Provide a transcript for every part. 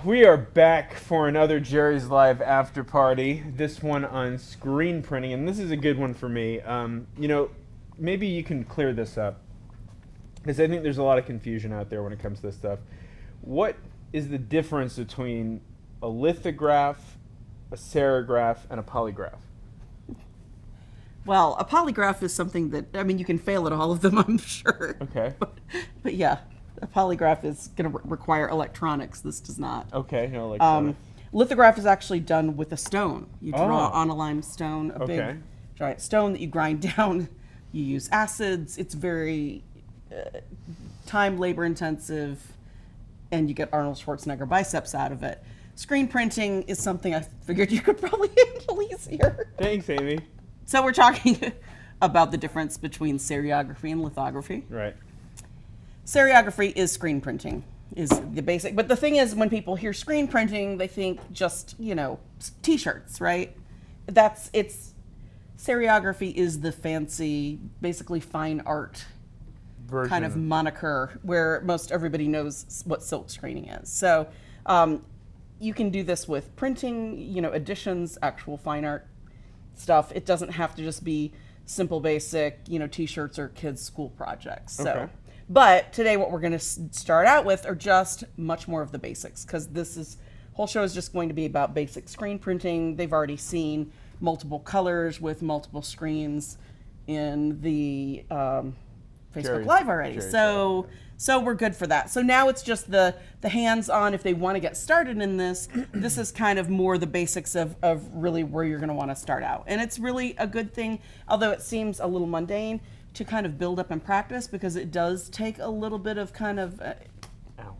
We are back for another Jerry's Live after party. This one on screen printing, and this is a good one for me. Maybe you can clear this up because I think there's a lot of confusion out there when it comes to this stuff. What is the difference between a lithograph, a serigraph, and a polygraph? Well, a polygraph is something that, I mean, you can fail at all of them, I'm sure. Okay. But yeah, a polygraph is going to require electronics. This does not. Okay, no electronics. Lithograph is actually done with a stone. You draw on a limestone, a big giant stone that you grind down. You use acids. It's very time, labor intensive, and you get Arnold Schwarzenegger biceps out of it. Screen printing is something I figured you could probably handle easier. Thanks, Amy. So we're talking about the difference between serigraphy and lithography. Right. Serigraphy is screen printing, is the basic. But the thing is, when people hear screen printing, they think just, T-shirts, right? Serigraphy is the fancy, basically fine art version, kind of moniker where most everybody knows what silk screening is. So you can do this with printing, editions, actual fine art stuff. It doesn't have to just be simple, basic, T-shirts or kids' school projects. So. Okay. But today what we're going to start out with are just much more of the basics, because whole show is just going to be about basic screen printing. They've already seen multiple colors with multiple screens in the Facebook Live already. So we're good for that. So now it's just the hands-on. If they want to get started in this, this is kind of more the basics of really where you're going to want to start out. And it's really a good thing, although it seems a little mundane, to kind of build up and practice, because it does take a little bit of kind of ow.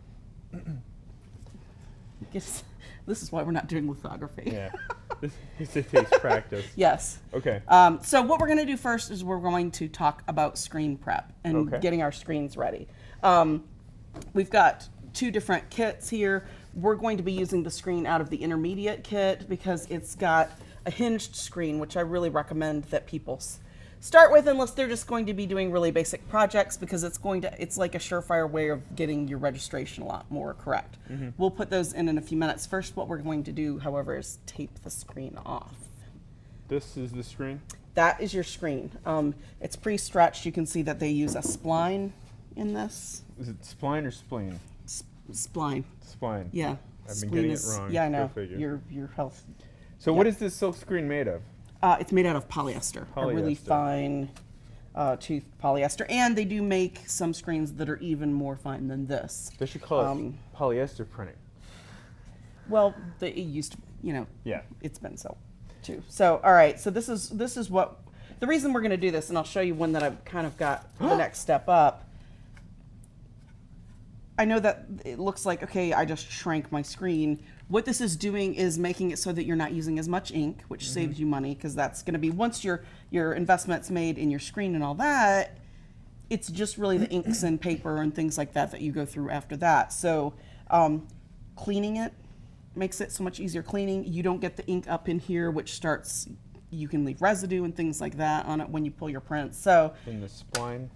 This is why we're not doing lithography. Yeah. This takes practice. Yes. Okay. So what we're going to do first is we're going to talk about screen prep and getting our screens ready. We've got two different kits here. We're going to be using the screen out of the intermediate kit because it's got a hinged screen, which I really recommend that people start with, unless they're just going to be doing really basic projects, because it's like a surefire way of getting your registration a lot more correct. Mm-hmm. We'll put those in a few minutes. First, what we're going to do, however, is tape the screen off. This is the screen? That is your screen. It's pre-stretched. You can see that they use a spline in this. Is it spline or spleen? Spline. Spline. Yeah. I've been getting it wrong. Yeah, I know. Your health. So what is this silk screen made of? It's made out of polyester, a really fine tooth polyester. And they do make some screens that are even more fine than this. They should call it polyester printing. Well, it used to, yeah. It's been so, too. So, all right, so this is what, the reason we're going to do this, and I'll show you one that I've kind of got the next step up. I know that it looks like, okay, I just shrank my screen. What this is doing is making it so that you're not using as much ink, which saves you money, because that's going to be, once your investment's made in your screen and all that, it's just really the inks and paper and things like that you go through after that. So cleaning it makes it so much easier cleaning. You don't get the ink up in here, which you can leave residue and things like that on it when you pull your prints. So in the spline?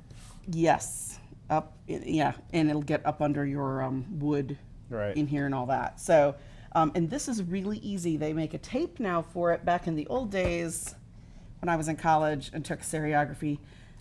Yes. And it'll get up under your wood in here and all that. So, and this is really easy. They make a tape now for it. Back in the old days, when I was in college and took serigraphy,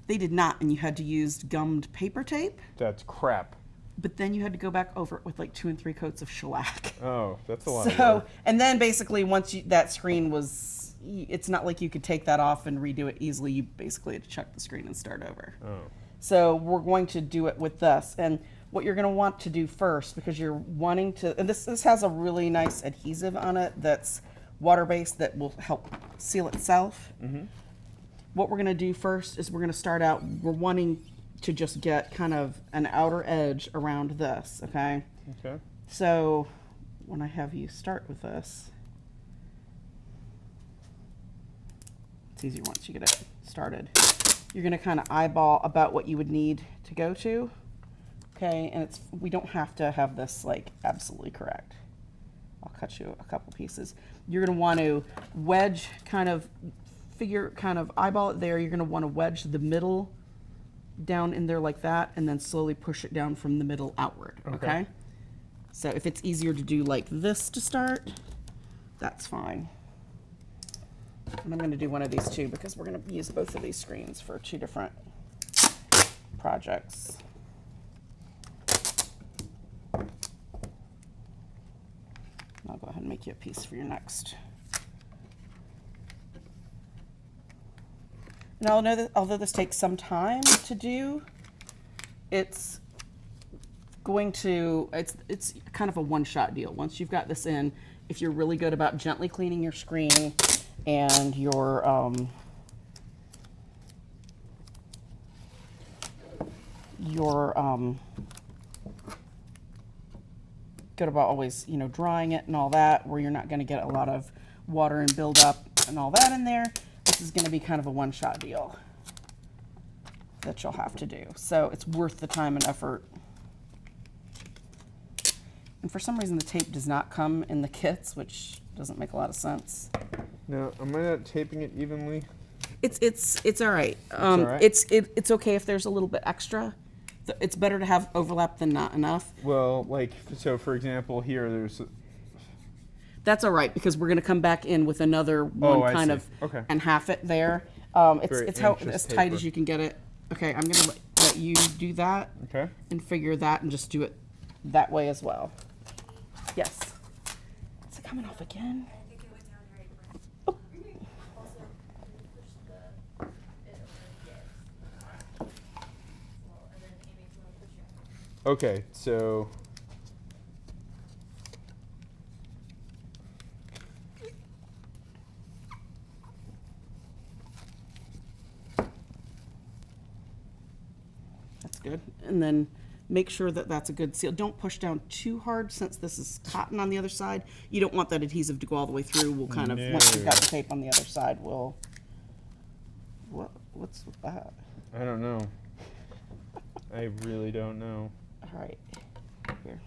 they did not, and you had to use gummed paper tape. That's crap. But then you had to go back over it with like 2 and 3 coats of shellac. Oh, that's a lot of work. And then basically once that screen was, it's not like you could take that off and redo it easily. You basically had to check the screen and start over. Oh. So we're going to do it with this. And what you're going to want to do first, because you're wanting to, and this has a really nice adhesive on it that's water-based that will help seal itself. Mm-hmm. What we're going to do first is we're going to start out, we're wanting to just get kind of an outer edge around this, okay? Okay. So when I have you start with this, it's easier once you get it started. You're going to kind of eyeball about what you would need to go to, okay? And we don't have to have this like absolutely correct. I'll cut you a couple pieces. You're going to want to wedge, kind of eyeball it there. You're going to want to wedge the middle down in there like that, and then slowly push it down from the middle outward, okay? So if it's easier to do like this to start, that's fine. And I'm going to do one of these too because we're going to use both of these screens for 2 different projects. I'll go ahead and make you a piece for your next. And although this takes some time to do, it's kind of a one-shot deal. Once you've got this in, if you're really good about gently cleaning your screen and your good about always, drying it and all that, where you're not going to get a lot of water and buildup and all that in there, this is going to be kind of a one-shot deal that you'll have to do. So it's worth the time and effort. And for some reason, the tape does not come in the kits, which doesn't make a lot of sense. Now, am I not taping it evenly? It's all right. All right? It's okay if there's a little bit extra. It's better to have overlap than not enough. Well, so for example, here there's. That's all right because we're going to come back in with another one Okay. And half it there. It's how as tight paper. as you can get it. Okay, I'm going to let you do that. Okay. And figure that and just do it that way as well. Yes. Is it coming off again? I think it went down right. Oh. Also, can you push it over the and then Amy, if you want to push your Okay, so. That's good. And then make sure that that's a good seal. Don't push down too hard since this is cotton on the other side. You don't want that adhesive to go all the way through. We'll kind of, once we've got the tape on the other side, what's with that? I don't know. I really don't know. All right, here.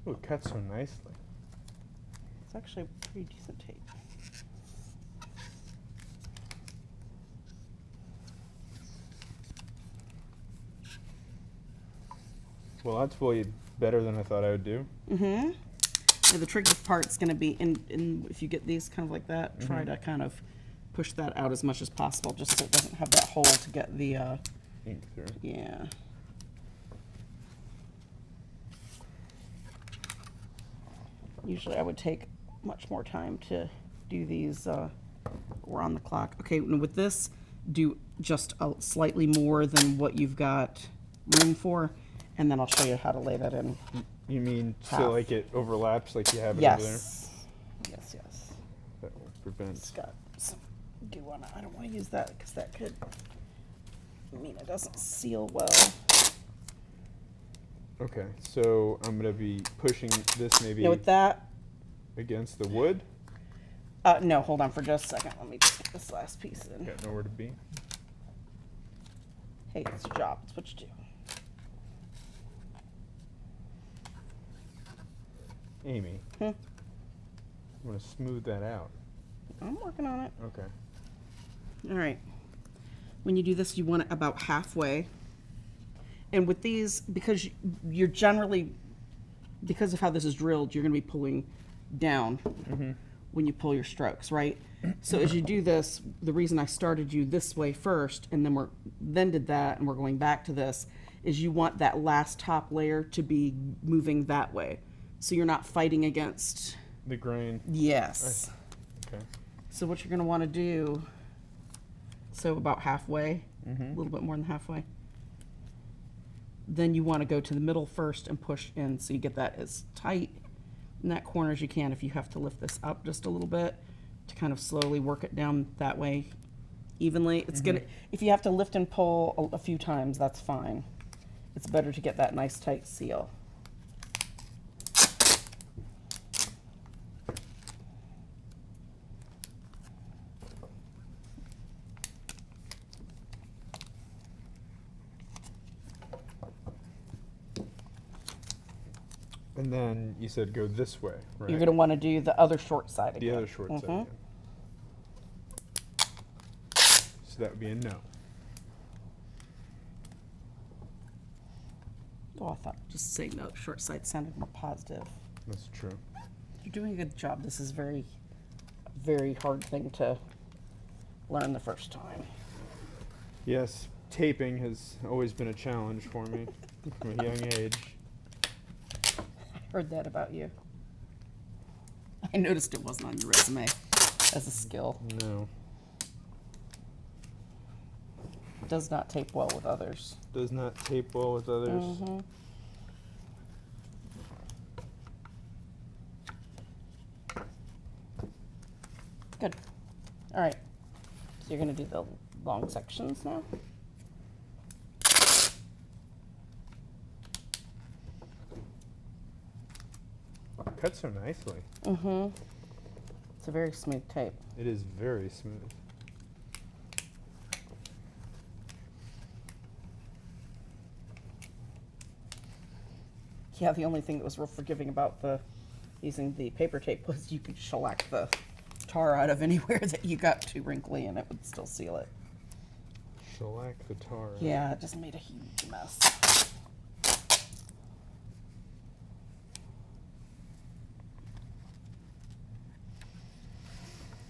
Oh, it cuts so nicely. It's actually a pretty decent tape. Well, that's way better than I thought I would do. Mm-hmm. So the tricky part's going to be in if you get these kind of like that, try to kind of push that out as much as possible, just so it doesn't have that hole to get the Ink through. yeah. Usually I would take much more time to do these. We're on the clock. Okay, and with this, do just slightly more than what you've got room for, and then I'll show you how to lay that in. You mean Half. so like it overlaps like you have it over there? Yes. Yes, yes. That will prevent. It's got some do on it. I don't want to use that because that could mean it doesn't seal well. Okay, so I'm gonna be pushing this maybe With that, against the wood. no, hold on for just a second. Let me just get this last piece in. Got nowhere to be. Hey, it's your job. It's what you do. Amy, I'm gonna smooth that out. I'm working on it. Okay. All right. When you do this, you want it about halfway. And with these, because you're generally, because of how this is drilled, you're going to be pulling down when you pull your strokes, right? So as you do this, the reason I started you this way first, and then did that, and we're going back to this, is you want that last top layer to be moving that way. So you're not fighting against. The grain. Yes. Okay. So what you're going to want to do, so about halfway, a little bit more than halfway. Then you want to go to the middle first and push in so you get that as tight in that corner as you can. If you have to lift this up just a little bit to kind of slowly work it down that way evenly. It's gonna, if you have to lift and pull a few times, that's fine. It's better to get that nice tight seal. And then you said go this way, right? You're going to want to do the other short side again. The other short side. Again. So So that would be a no. Oh, I thought just saying no, short side sounded more positive. That's true. You're doing a good job. This is very hard thing to learn the first time. Yes, taping has always been a challenge for me from a young age. I heard that about you. I noticed it wasn't on your resume as a skill. No. Does not tape well with others. Does not tape well with others. Mm-hmm. Good. All right. So you're going to do the long sections now? Cuts so nicely. Mm-hmm. It's a very smooth tape. It is very smooth. Yeah, the only thing that was real forgiving about using the paper tape was you could shellac the tar out of anywhere that you got too wrinkly and it would still seal it. Shellac the tar. Yeah, it just made a huge mess.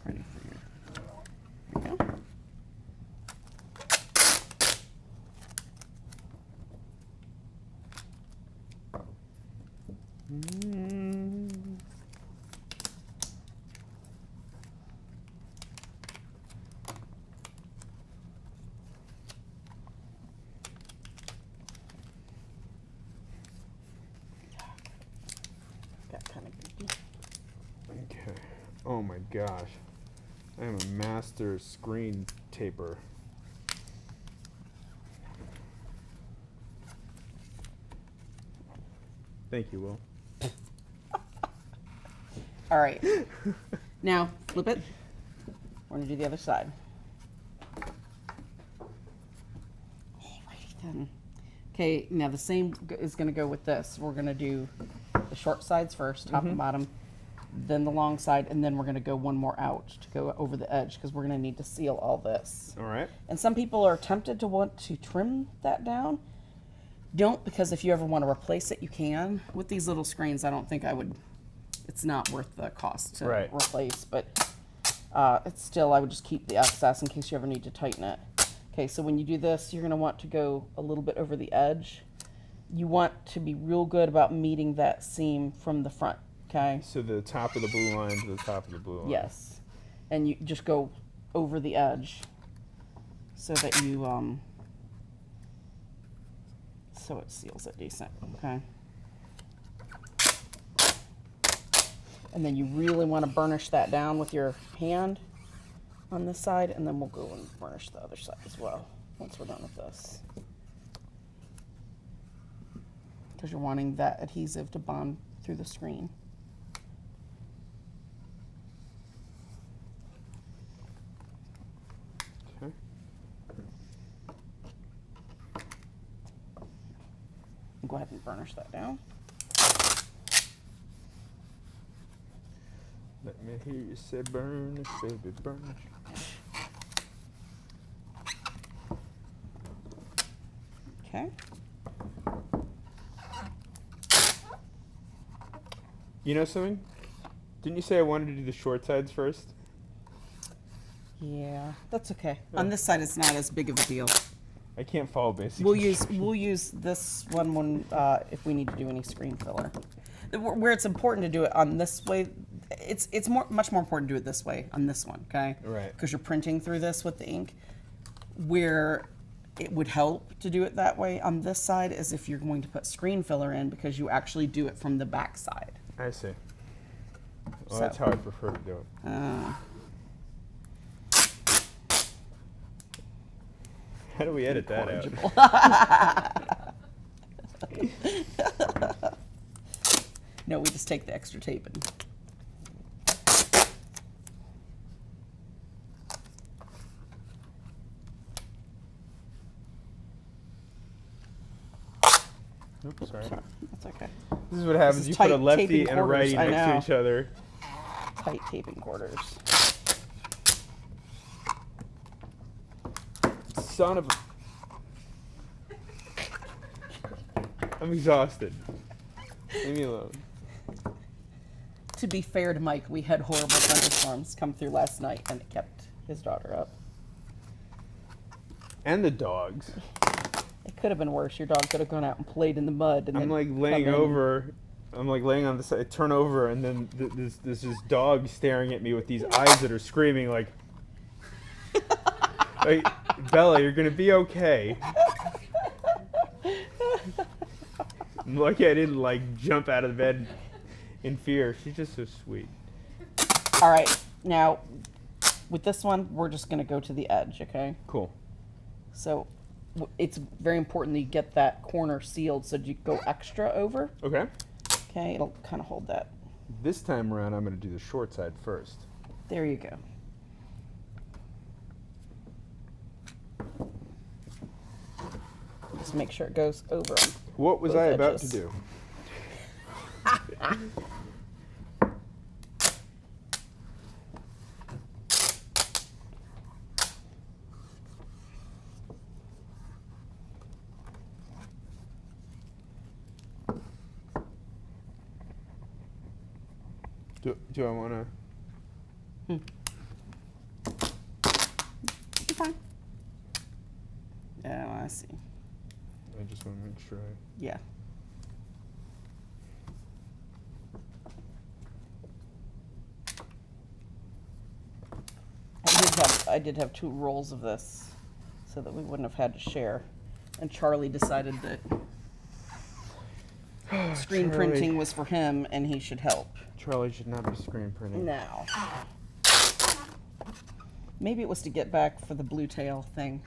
Ready for your, there you go. Got kind of goopy. Okay. Oh my gosh. I am a master screen taper. Thank you, Will. All right. Now, flip it. We're going to do the other side. Alrighty then. Okay, now the same is going to go with this. We're going to do the short sides first, top and bottom, then the long side, and then we're going to go one more out to go over the edge because we're going to need to seal all this. All right. And some people are tempted to want to trim that down. Don't, because if you ever want to replace it, you can. With these little screens, I don't think I would, it's not worth the cost to replace, but it's still, I would just keep the excess in case you ever need to tighten it. Okay, so when you do this, you're going to want to go a little bit over the edge. You want to be real good about meeting that seam from the front, okay? So the top of the blue line to the top of the blue line. Yes. And you just go over the edge so that you, so it seals it decent, okay? And then you really want to burnish that down with your hand on this side, and then we'll go and burnish the other side as well once we're done with this. Because you're wanting that adhesive to bond through the screen. Okay. Go ahead and burnish that down. Let me hear you say burnish, baby, burnish. Okay. You know something? Didn't you say I wanted to do the short sides first? Yeah, that's okay. Yeah. On this side, it's not as big of a deal. I can't follow basic We'll instructions. use this one when if we need to do any screen filler. Where it's important to do it on this way, it's much more important to do it this way on this one, okay? Right. Because you're printing through this with the ink. Where it would help to do it that way on this side is if you're going to put screen filler in because you actually do it from the back side. I see. Well, So. that's how I prefer to do it. How do we edit that out? No, we just take the extra tape and. Oops, sorry. Sorry, that's okay. This is what happens. is You put a tight lefty taping and a righty quarters, I next to know. each other. Tight taping quarters. son of a... I'm exhausted. Leave me alone. To be fair to Mike, we had horrible thunderstorms come through last night, and it kept his daughter up. And the dogs. It could have been worse. Your dog could have gone out and played in the mud. And I'm then like laying come in. over. I'm like laying on the side. I turn over, and then this dog staring at me with these eyes that are screaming like, Bella, you're gonna be okay. I'm lucky I didn't like jump out of bed in fear. She's just so sweet. All right, now with this one, we're just gonna go to the edge, okay? Cool. So it's very important that you get that corner sealed. So you go extra over. Okay. Okay, it'll kind of hold that. This time around, I'm gonna do the short side first. There you go. Just make sure it goes over. What was Both I about edges. to do? Do I want to? You're fine. Yeah, I see. I just want to make sure I... Yeah. I did have 2 rolls of this so that we wouldn't have had to share. And Charlie decided that screen Charlie. printing was for him and he should help. Charlie should not be screen printing. Now, maybe it was to get back for the blue tail thing.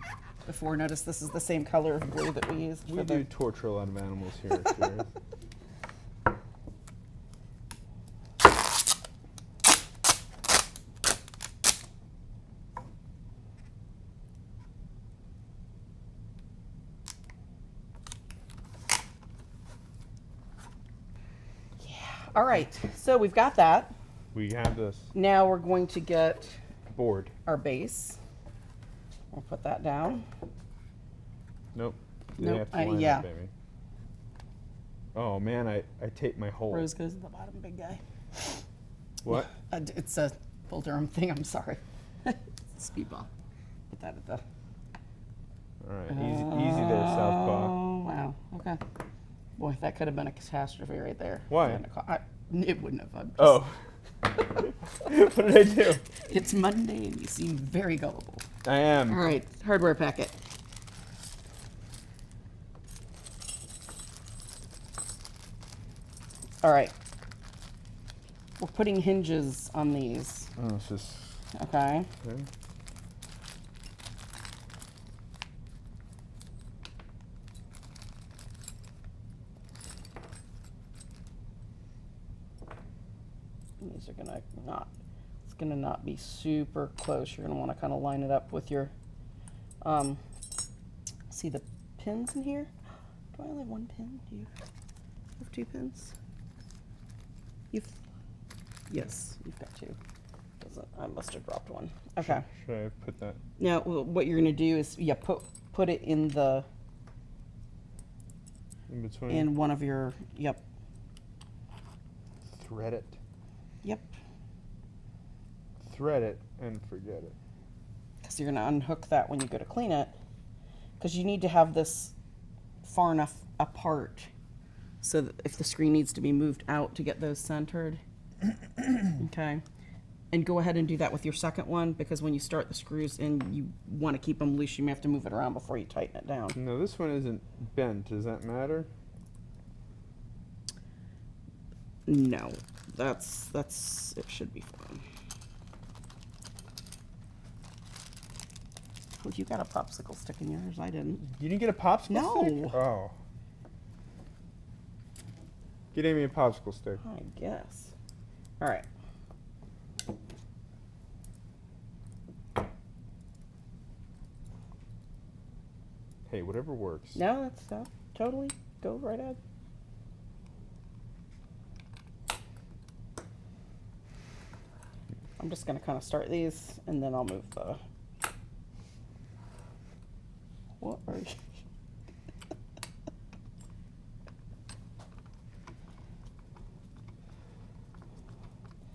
Before, notice this is the same color of blue that we used We for do the... torture a lot of animals here at Cheers. All right, so we've got that. We have this Now we're going to get board. our base. We'll put that down. Nope. They Nope, have to line yeah. up, baby. Oh man, I taped my hole. Rose goes at the bottom, big guy. What? It's a full Durham thing, I'm sorry. Speedball. Put that at the... All right, easy there, Southpaw. Oh, wow, okay. Boy, that could have been a catastrophe right there. Why? It wouldn't have. I'm just- Oh. What did I do? It's Monday and you seem very gullible. I am. All right, hardware packet. All right. We're putting hinges on these, Oh, it's just. okay? Okay. These are gonna not, it's gonna not be super close. You're gonna wanna kinda line it up with your, see the pins in here? Do I only have 1 pin? Do you have 2 pins? Yes, you've got 2. I must have dropped 1. Okay. Should I put that? Now, what you're gonna do is, yeah, put it in the, In between? in one of your, yep, Thread it. yep. Thread it and forget it. Because you're gonna unhook that when you go to clean it. Because you need to have this far enough apart so that if the screen needs to be moved out to get those centered. Okay. And go ahead and do that with your second one, because when you start the screws in, you want to keep them loose. You may have to move it around before you tighten it down. No, this one isn't bent. Does that matter? No, that's it should be fine. Well, you got a popsicle stick in yours. I didn't. You didn't get a popsicle No. stick? Oh. Get Amy a popsicle stick. I guess. All right. Hey, whatever works. No, that's totally go right ahead. I'm just gonna kind of start these, and then I'll move the. What are you?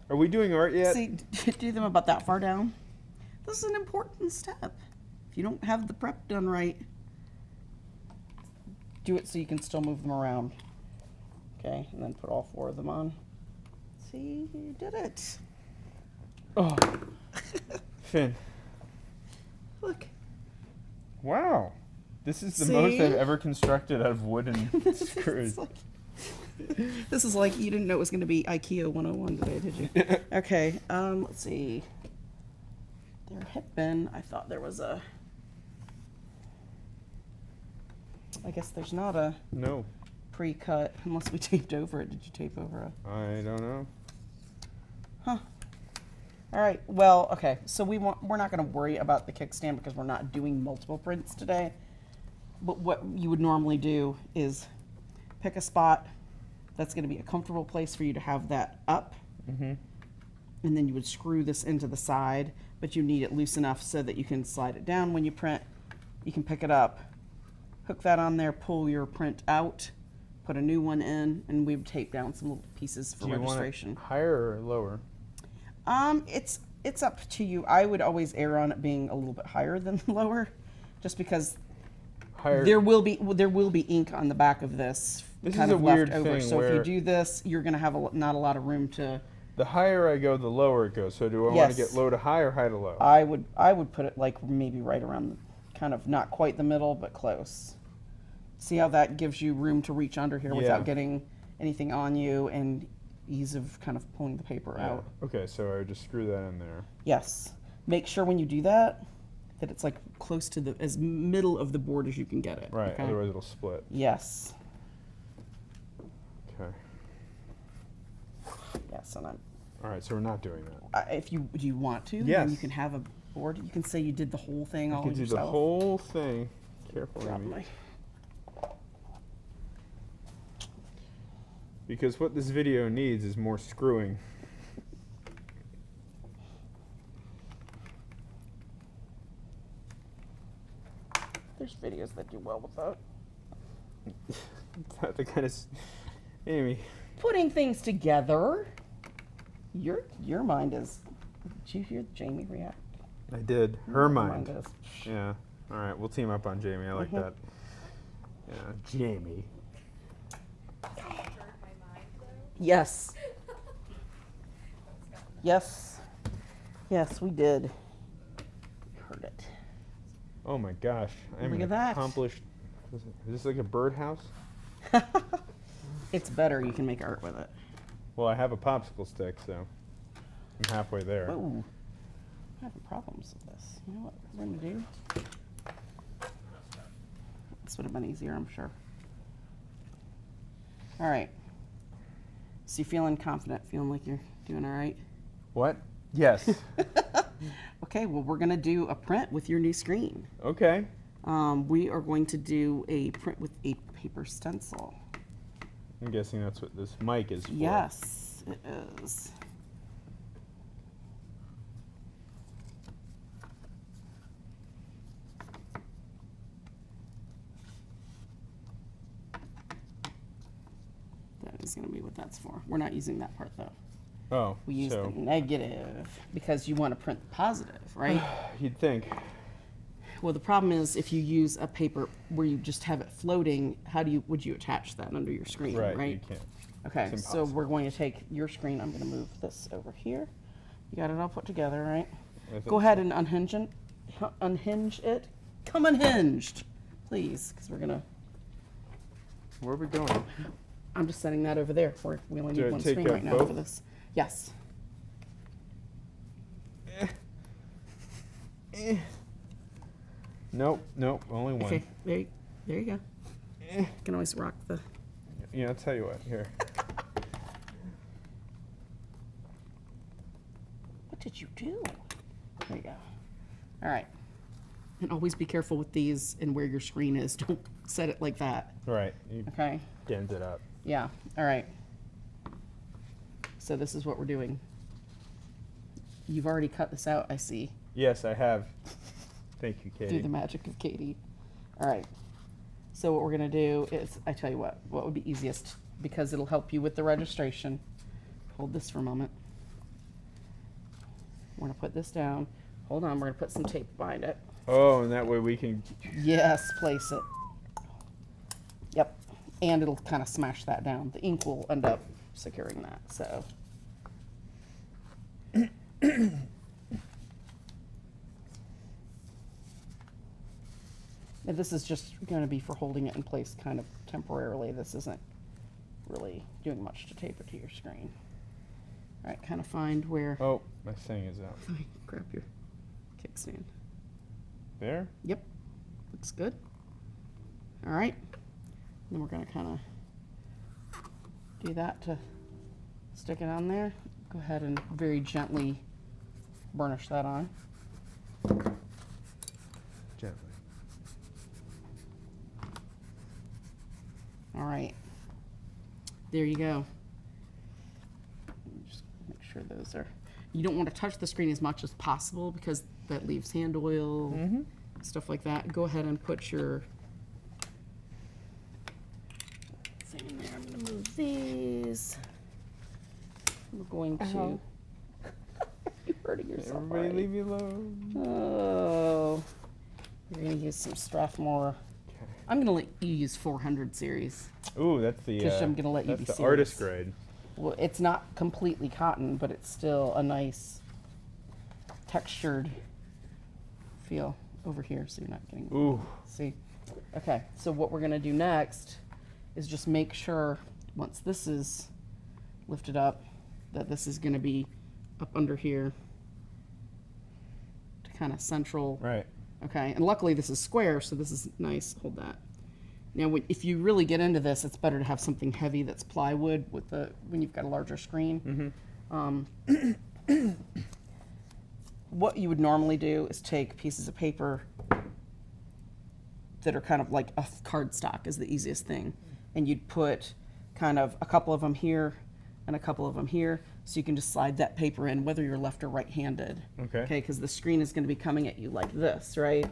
Are we doing art yet? See, do them about that far down. This is an important step. If you don't have the prep done right, do it so you can still move them around. Okay, and then put all 4 of them on. See, you did it. Oh, Finn. Look. Wow. This is the See? most I've ever constructed out of wood and screws. This is like you didn't know it was going to be IKEA 101 today, did you? Okay, let's see. There had been, I thought there was a, I guess there's not a No, pre-cut unless we taped over it. Did you tape over it? I don't know. Huh. All right, well, okay, so we're not going to worry about the kickstand because we're not doing multiple prints today. But what you would normally do is pick a spot that's going to be a comfortable place for you to have that up. Mm-hmm. And then you would screw this into the side, but you need it loose enough so that you can slide it down when you print. You can pick it up, hook that on there, pull your print out, put a new one in, and we would tape down some little pieces for Do you registration. want it higher or lower? It's up to you. I would always err on it being a little bit higher than lower, just because Higher. there will be ink on the back of this, This kind is of a weird left over. thing So if you where- do this, you're going to have not a lot of room to. The higher I go, the lower it goes. So do I want Yes. to get low to high or high to low? I would put it like maybe right around, kind of not quite the middle, but close. See how that gives you room to reach under here Yeah. without getting anything on you, and ease of kind of pulling the paper Yeah. out. Okay, so I would just screw that in there. Yes. Make sure when you do that it's like close to the as middle of the board as you can get it. Right, okay? otherwise it'll split. Yes. Okay. Yes, and I'm. All right, so we're not doing that. If you do you want to, Yes. then you can have a board. You can say you did the whole thing I all could do yourself. the whole thing. Careful, Drop Amy. my- Because what this video needs is more screwing. There's videos that do well with that. It's not the kind of Amy. Putting things together. Your mind is. Did you hear Jamie react? I did. Her mind. is. Yeah. All right, we'll team up on Jamie. I like Mhm. that. Yeah, Jamie. You heard my mind though? Yes. Yes. Yes, we did. Heard it. Oh my gosh, I'm Look an at that. accomplished. Is this like a birdhouse? It's better. You can make art with it. Well, I have a popsicle stick, so I'm halfway there. Whoa. I'm having problems with this. You know what we're going to do? This would have been easier, I'm sure. All right. So you feeling confident? Feeling like you're doing all right? What? Yes. Okay, well, we're going to do a print with your new screen. Okay. We are going to do a print with a paper stencil. I'm guessing that's what this mic is for. Yes, it is. That is going to be what that's for. We're not using that part though. Oh, We use so the negative because you want to print the positive, right? you'd think. Well, the problem is if you use a paper where you just have it floating, would you attach that under your screen, Right, you can't. Okay, It's so impossible. we're going to take your screen. I'm going to move this over here. You got it all put together, right? I think Go ahead so. and unhinge it. Come unhinged, please, because we're going to. Where are we going? I'm just setting that over there. We only Do need I one take screen out right now both? for this. Yes. Nope, only one. Okay, there you go. You can always rock the. Yeah, I'll tell you what. Here. What did you do? There you go. All right. And always be careful with these and where your screen is. Don't set it like that. Right. You Okay. dent it up. Yeah. All right. So this is what we're doing. You've already cut this out, I see. Yes, I have. Thank you, Katie. Do the magic of Katie. All right. So what we're gonna do is, I tell you what would be easiest, because it'll help you with the registration. Hold this for a moment. We're gonna put this down. Hold on, we're gonna put some tape behind it. Oh, and that way we can. Yes, place it. Yep. And it'll kind of smash that down. The ink will end up securing that, so. And this is just going to be for holding it in place kind of temporarily. This isn't really doing much to tape it to your screen. All right, kind of find where. Oh, my thing is out. Grab your kickstand. There? Yep, looks good. All right, then we're going to kind of do that to stick it on there. Go ahead and very gently burnish that on. Gently. All right, there you go. Just make sure those are, you don't want to touch the screen as much as possible because that leaves hand oil, stuff like that. Go ahead and put your thing in there. I'm going to move these. We're going to, you're hurting yourself. Everybody already. leave me alone. Oh, you're going to use some Strathmore. I'm going to let you use 400 series. Ooh, that's the. Because I'm going to let you be that's the serious. artist grade. Well, it's not completely cotton, but it's still a nice textured feel over here, so you're not getting. Ooh. See? Okay, so what we're going to do next is just make sure, once this is lifted up, that this is going to be up under here to kind of central. Right. Okay, and luckily this is square, so this is nice. Hold that. Now, if you really get into this, it's better to have something heavy that's plywood with the when you've got a larger screen. What you would normally do is take pieces of paper that are kind of like a cardstock is the easiest thing, and you'd put kind of a couple of them here and a couple of them here, so you can just slide that paper in, whether you're left or right-handed. Okay. Okay, because the screen is going to be coming at you like this, right?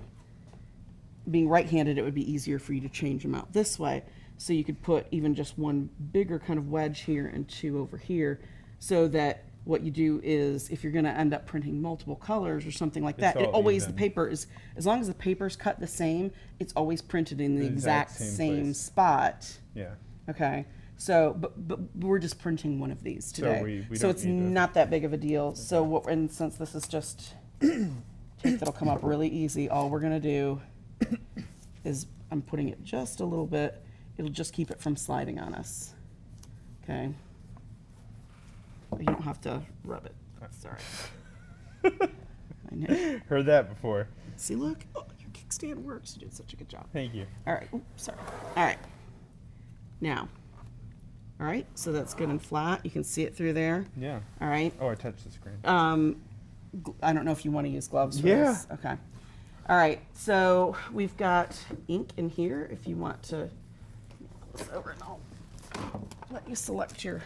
Being right-handed, it would be easier for you to change them out this way. So you could put even just one bigger kind of wedge here and two over here, so that what you do is, if you're going to end up printing multiple colors or something like that, It's it all always, even. the paper is, as long as the paper's cut the same, it's always printed in the exact same place. spot. Yeah. Okay, so, but we're just printing one of these today. we So don't it's need to- not that big of a deal. So what, and since this is just tape that'll come up really easy, all we're gonna do is, I'm putting it just a little bit, it'll just keep it from sliding on us. Okay? But you don't have to rub it. That's all right. I know. Heard that before. See, look, oh, your kickstand works. You did such a good job. Thank you. All right, oops, sorry. All right, now, all right, so that's good and flat. You can see it through there. Yeah. All right. Oh, I touched the screen. I don't know if you want to use gloves for Yeah. this. Okay. All right, so we've got ink in here. If you want to, this over and I'll let you select your.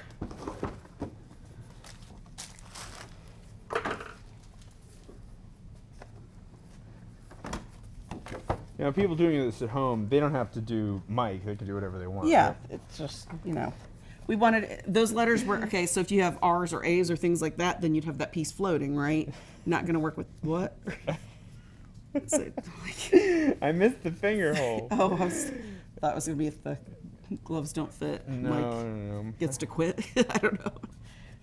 You know, people doing this at home, they don't have to do mic. They can do whatever they want. Yeah, right? it's just, you know, we wanted, those letters were, okay, so if you have R's or A's or things like that, then you'd have that piece floating, right? Not going to work with what? Is it like, I missed the finger hole. oh, thought it was going to be if the gloves don't fit, No, Mike no. gets to quit. I don't know.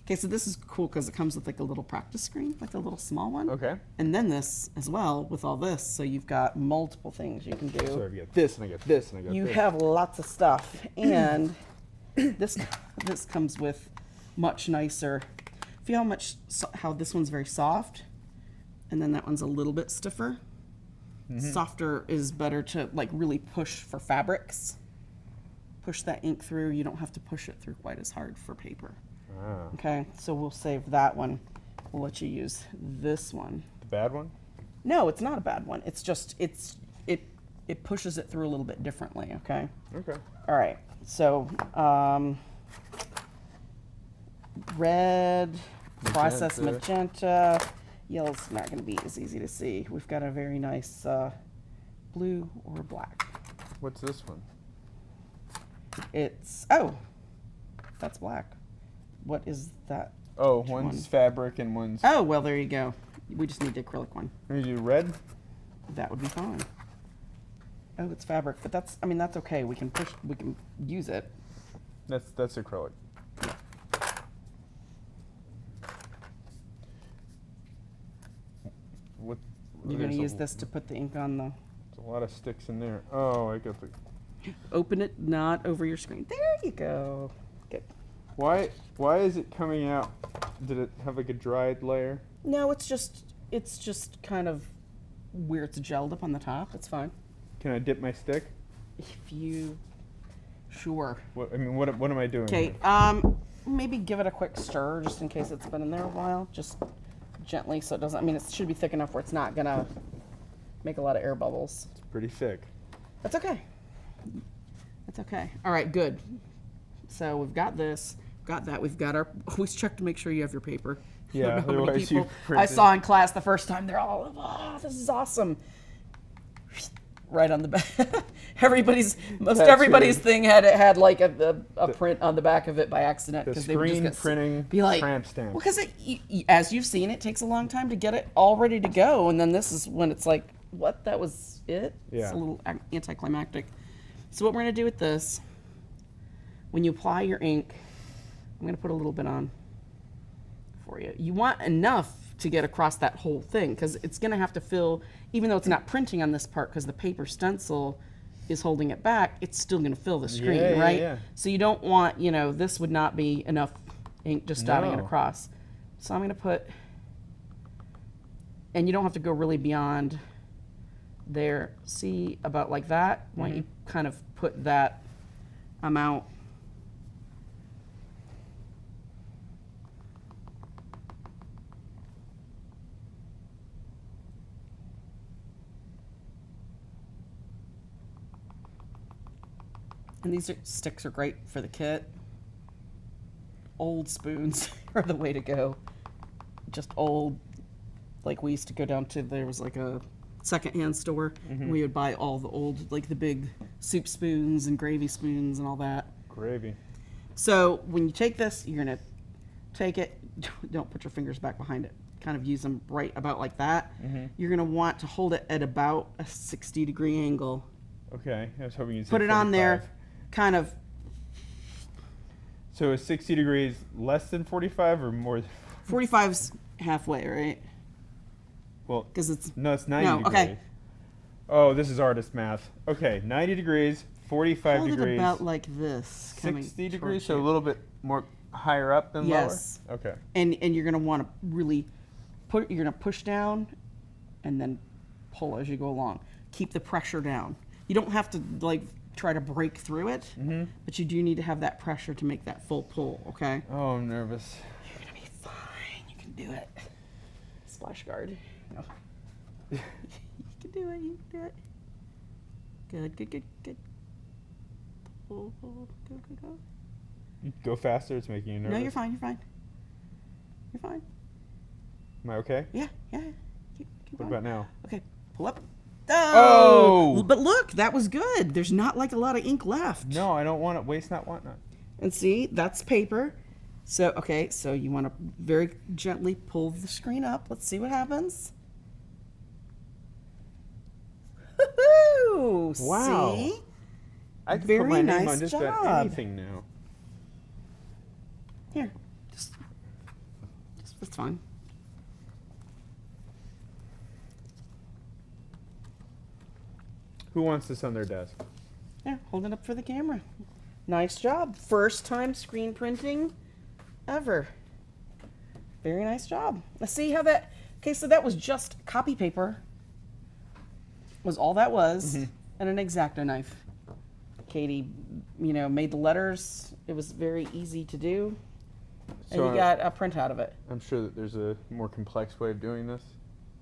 Okay, so this is cool because it comes with like a little practice screen, like a little small one. Okay. And then this as well with all this, so you've got multiple things you can do. So I've got this, and I got this, and I got You this. have lots of stuff, and this comes with much nicer. Feel how much how this one's very soft, and then that one's a little bit stiffer. Softer is better to like really push for fabrics. Push that ink through. You don't have to push it through quite as hard for paper. Ah. Okay, so we'll save that one. We'll let you use this one. The bad one? No, it's not a bad one. It's just it pushes it through a little bit differently. Okay. Okay. All right. So red, process magenta, yellow's not going to be as easy to see. We've got a very nice blue or black. What's this one? It's, oh, that's black. What is that? Oh, Which one's one? fabric and one's. Oh, well, there you go. We just need the acrylic one. Can we do red? That would be fine. Oh, it's fabric, but that's, I mean, that's okay. We can use it. That's acrylic. What? You're going to there's use this to put the ink on the... There's a lot of sticks in there. Oh, I got the. Open it not over your screen. There you go. Good. Why is it coming out? Did it have like a dried layer? No, it's just kind of where it's gelled up on the top. It's fine. Can I dip my stick? If you... Sure. What am I doing? Okay, here? maybe give it a quick stir just in case it's been in there a while. Just gently so it doesn't, I mean, it should be thick enough where it's not gonna make a lot of air bubbles. It's pretty thick. That's okay. That's okay. All right, good. So we've got this, got that. We've got our, always check to make sure you have your paper. Yeah, I don't know how many otherwise people you I printed. saw in class the first time, they're all, oh, this is awesome. Right on the back. Most Tattooed. everybody's thing had like a print on the back of it by accident The because they would just get printing be like, tramp stamp. well, because as you've seen, it takes a long time to get it all ready to go, and then this is when it's like, what? That was it? Yeah. It's a little anticlimactic. So what we're gonna do with this, when you apply your ink, I'm gonna put a little bit on for you. You want enough to get across that whole thing because it's going to have to fill, even though it's not printing on this part because the paper stencil is holding it back, it's still going to fill the screen, Yeah, right? yeah. So you don't want, this would not be enough ink just dotting it No. across. So I'm going to put, and you don't have to go really beyond there. See, about like that? Why don't you kind of put that amount. And these sticks are great for the kit. Old spoons are the way to go. Just old, like we used to go down to, there was like a secondhand store. And we would buy all the old, like the big soup spoons and gravy spoons and all that. Gravy. So when you take this, you're gonna take it, don't put your fingers back behind it. Kind of use them right about like that. You're gonna want to hold it at about a 60-degree angle. Okay, I was hoping you'd say Put it on there, 45. kind of. So is 60 degrees less than 45 or more? 45's halfway, right? Well, Because it's no, it's 90 no, degrees. okay. Oh, this is artist math. Okay, 90 degrees, 45 hold degrees, it about like this. coming 60 degrees, towards so a you. little bit more higher up than Yes. lower? Okay. And you're gonna want to really you're gonna push down, and then pull as you go along. Keep the pressure down. You don't have to like try to break through it, but you do need to have that pressure to make that full pull. Okay. Oh, I'm nervous. You're gonna be fine. You can do it. Splash guard. No. You can do it. You can do it. Good. Good. Good. Good. Pull. Pull. Go. Go. Go. You go faster, it's making you nervous. No, you're fine. You're fine. You're fine. Am I okay? Yeah. Yeah. Keep What going. about now? Okay. Pull up. Oh! But look, that was good. There's not like a lot of ink left. No, I don't want it. Waste not, want not. And see, that's paper. So, okay, so you want to very gently pull the screen up. Let's see what happens. Woo-hoo! Wow. See? I can Very put my name nice on just about job. anything now. Here. Just that's fine. Who wants this on their desk? Yeah, hold it up for the camera. Nice job. First time screen printing ever. Very nice job. Let's see how that, okay, so that was just copy paper. Was all that was, and an X-Acto knife. Katie, made the letters. It was very easy to do. And So, you got a printout of it. I'm sure that there's a more complex way of doing this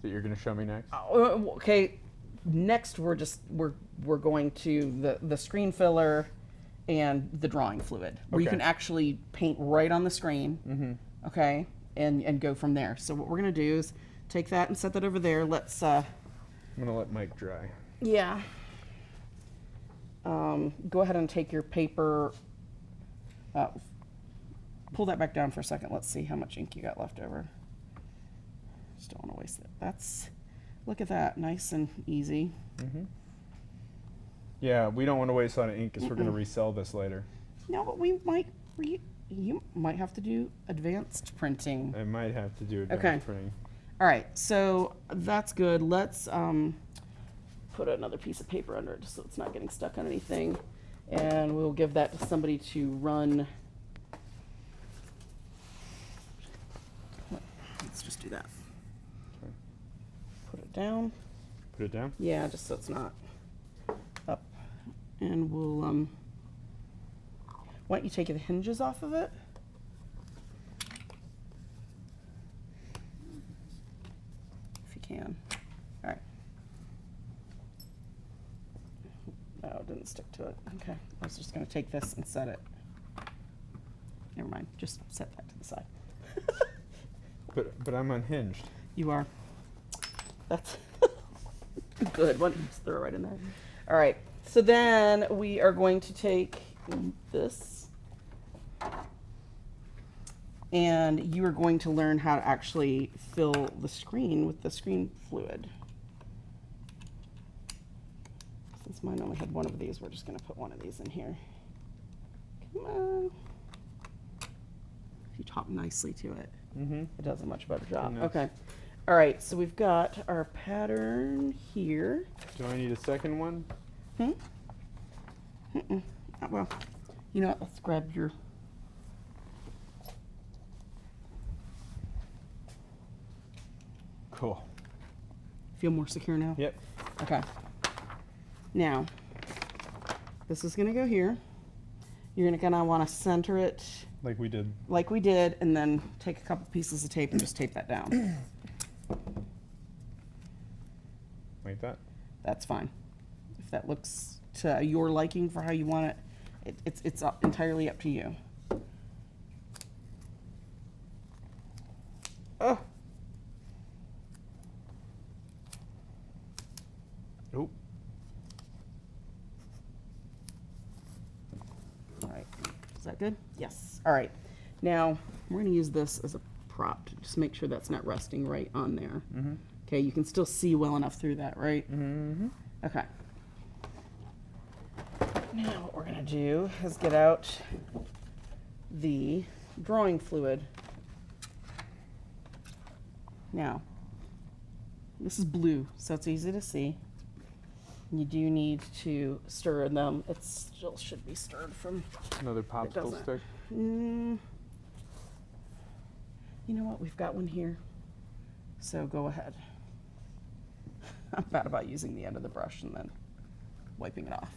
that you're going to show me next. Okay, next we're going to the screen filler and the drawing fluid, where you Okay. can actually paint right on the screen, okay, and go from there. So what we're gonna do is take that and set that over there. Let's I'm going to let Mike dry. Yeah. Go ahead and take your paper, pull that back down for a second. Let's see how much ink you got left over. Just don't want to waste it. Look at that, nice and easy. Mm-hmm. Yeah, we don't want to waste a lot of ink because we're going to resell this later. No, but you might have to do advanced printing. I might have to do advanced Okay. printing. All right, so that's good. Let's put another piece of paper under it just so it's not getting stuck on anything. And we'll give that to somebody to run. Let's just do that. Okay. Put it down. Put it down? Yeah, just so it's not up. And we'll, why don't you take the hinges off of it? If you can. All right. No, it didn't stick to it. Okay, I was just gonna take this and set it. Never mind, just set that to the side. But I'm unhinged. You are. That's good. Why don't you just throw it right in there? All right. So then we are going to take this, and you are going to learn how to actually fill the screen with the screen fluid. Since mine only had one of these, we're just going to put one of these in here. Come on. If you talk nicely to it, Mm-hmm. it does a much better job. Nice. Okay. All right, so we've got our pattern here. Do I need a second one? Well, you know what? Let's grab your. Cool. Feel more secure now? Yep. Okay. Now, this is going to go here. You're going to want to center it Like we did. like we did, and then take a couple pieces of tape and just tape that down. Like that? That's fine. If that looks to your liking for how you want it, it's entirely up to you. Oh. Nope. All right. Is that good? Yes. All right. Now, we're going to use this as a prop to just make sure that's not resting right on there. Mm-hmm. Okay, you can still see well enough through that, right? Mm-hmm. Okay. Now what we're going to do is get out the drawing fluid. Now, this is blue, so it's easy to see. You do need to stir them. It still should be stirred from... Another popsicle doesn't. stick. You know what? We've got one here. So go ahead. I'm bad about using the end of the brush and then wiping it off.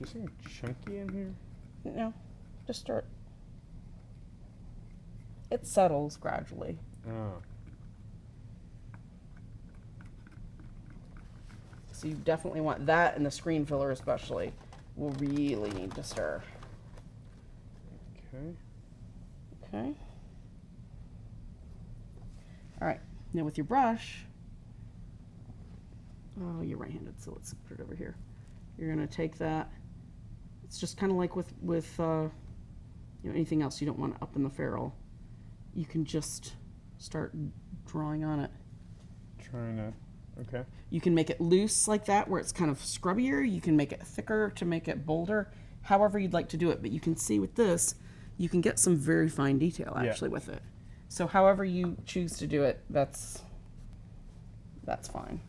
Is there something chunky in here? No, just stir it. It settles gradually. Oh. So you definitely want that, and the screen filler especially will really need to stir. Okay. Okay. All right. Now with your brush, oh, you're right-handed, so let's put it over here. You're gonna take that. It's just kind of like with anything else you don't want up in the ferrule. You can just start drawing on it. Trying to. Okay. You can make it loose like that, where it's kind of scrubbier. You can make it thicker to make it bolder. However you'd like to do it, but you can see with this, you can get some very fine detail actually with it. So however you choose to do it, that's fine.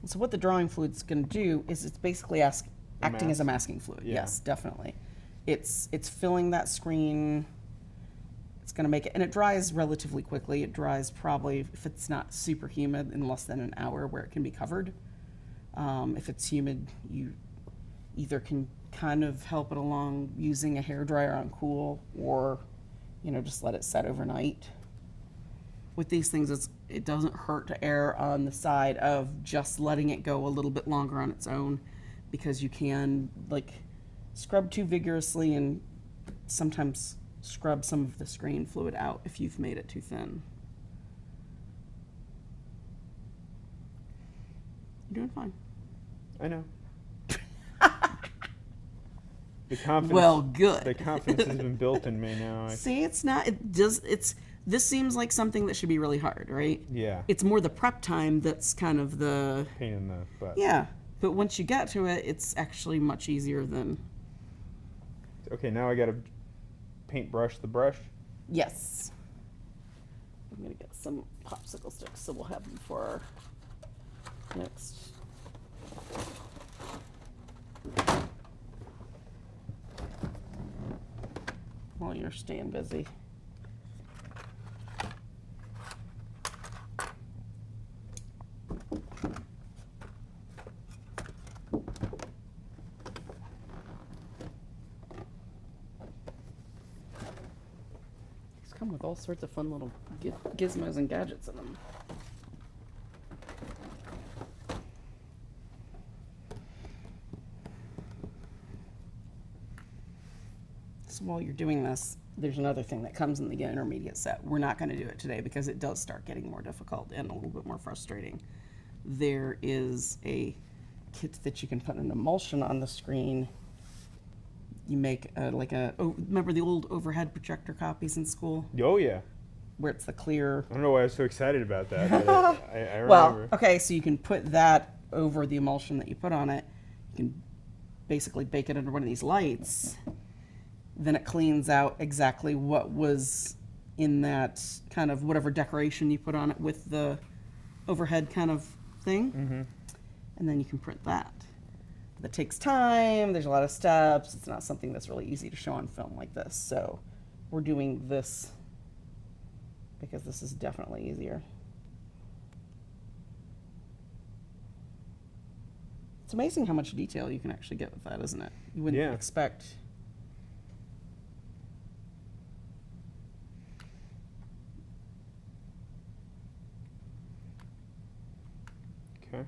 So what the drawing fluid's going to do is it's basically acting as a masking fluid. Yeah. Yes, definitely. It's filling that screen. It's going to make it, and it dries relatively quickly. It dries probably, if it's not super humid, in less than an hour where it can be covered. If it's humid, you either can kind of help it along using a hairdryer on cool, or just let it set overnight. with these things, it doesn't hurt to err on the side of just letting it go a little bit longer on its own, because you can like scrub too vigorously and sometimes scrub some of the screen fluid out if you've made it too thin. You're doing fine. I know. The confidence. Well, good. The confidence has been built in me now. See, it's not. It does. It's. This seems like something that should be really hard, right? Yeah. It's more the prep time that's kind of the Pain in the butt. Yeah, but once you get to it, it's actually much easier than. Okay, now I gotta paintbrush the brush. Yes. I'm gonna get some popsicle sticks, so we'll have them for our next. While you're staying busy. These come with all sorts of fun little gizmos and gadgets in them. So while you're doing this, there's another thing that comes in the intermediate set. We're not going to do it today because it does start getting more difficult and a little bit more frustrating. There is a kit that you can put an emulsion on the screen. You make remember the old overhead projector copies in school? Oh yeah. Where it's the clear. I don't know why I was so excited about that. But I remember. Well, okay, so you can put that over the emulsion that you put on it. You can basically bake it under one of these lights. Then it cleans out exactly what was in that kind of whatever decoration you put on it with the overhead kind of thing. Mm-hmm. And then you can print that. That takes time, there's a lot of steps. It's not something that's really easy to show on film like this. So we're doing this because this is definitely easier. It's amazing how much detail you can actually get with that, isn't it? You wouldn't expect. Okay.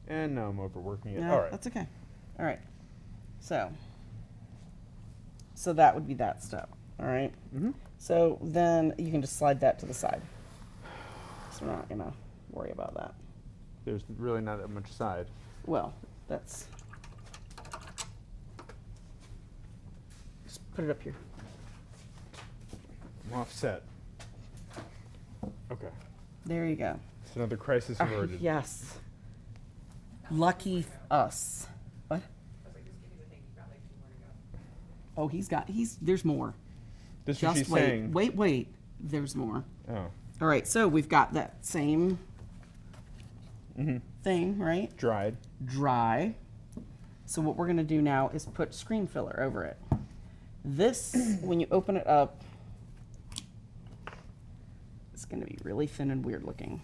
And now I'm overworking it. No, All right. that's okay. All right. So that would be that step. All right. Mm-hmm. So then you can just slide that to the side. So we're not gonna worry about that. There's really not that much side. Well, that's. Just put it up here. I'm offset. Okay. There you go. It's another crisis averted. Yes. Lucky us. What? Oh, there's more. This is what Just she's wait. saying. Wait. There's more. Oh. All right, so we've got that same Mm-hmm. thing, right? Dried. Dry. So what we're going to do now is put screen filler over it. This, when you open it up, it's going to be really thin and weird looking.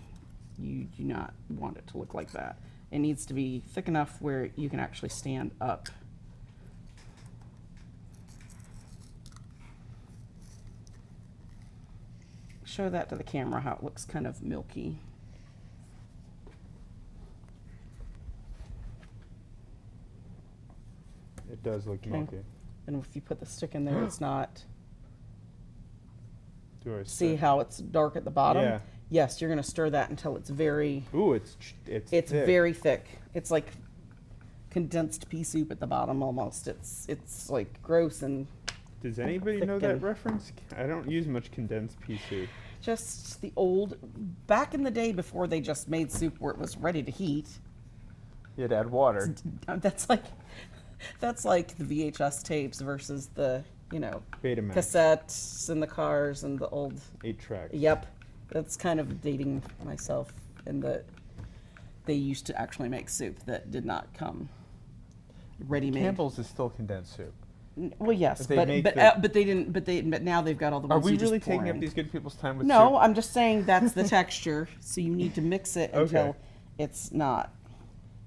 You do not want it to look like that. It needs to be thick enough where you can actually stand up. Show that to the camera how it looks kind of milky. It does look Okay. milky. And if you put the stick in there, it's not. Do I See stir? how it's dark at the bottom? Yeah. Yes, you're going to stir that until it's very. Ooh, it's thick. Very thick. It's like condensed pea soup at the bottom almost. It's like gross and Does anybody know thick that and- reference? I don't use much condensed pea soup. just the old. Back in the day before they just made soup where it was ready to heat. You had to add water. That's like the VHS tapes versus the Betamax. cassettes in the cars and the old. 8 tracks. Yep, that's kind of dating myself in that they used to actually make soup that did not come ready-made. Campbell's is still condensed soup. Well, yes, But they but make they didn't. But now they've got all the Are ones we you just really pour taking up in. these good people's time with No, soup? I'm just saying that's the texture. So you need to mix it until Okay. it's not.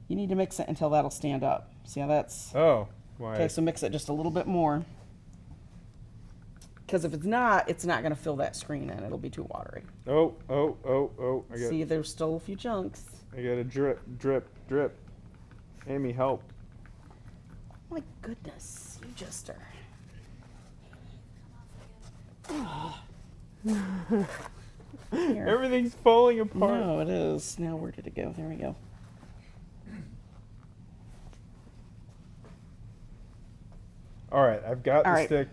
You need to mix it until that'll stand up. See how that's... Oh, why? Okay, so mix it just a little bit more. Because if it's not going to fill that screen in. It'll be too watery. Oh. See, there's still a few chunks. I got a drip, drip, drip. Amy, help. My goodness, you just are... Here. Everything's falling apart. No, it is. Now where did it go? There we go. All right, I've got All the right. stick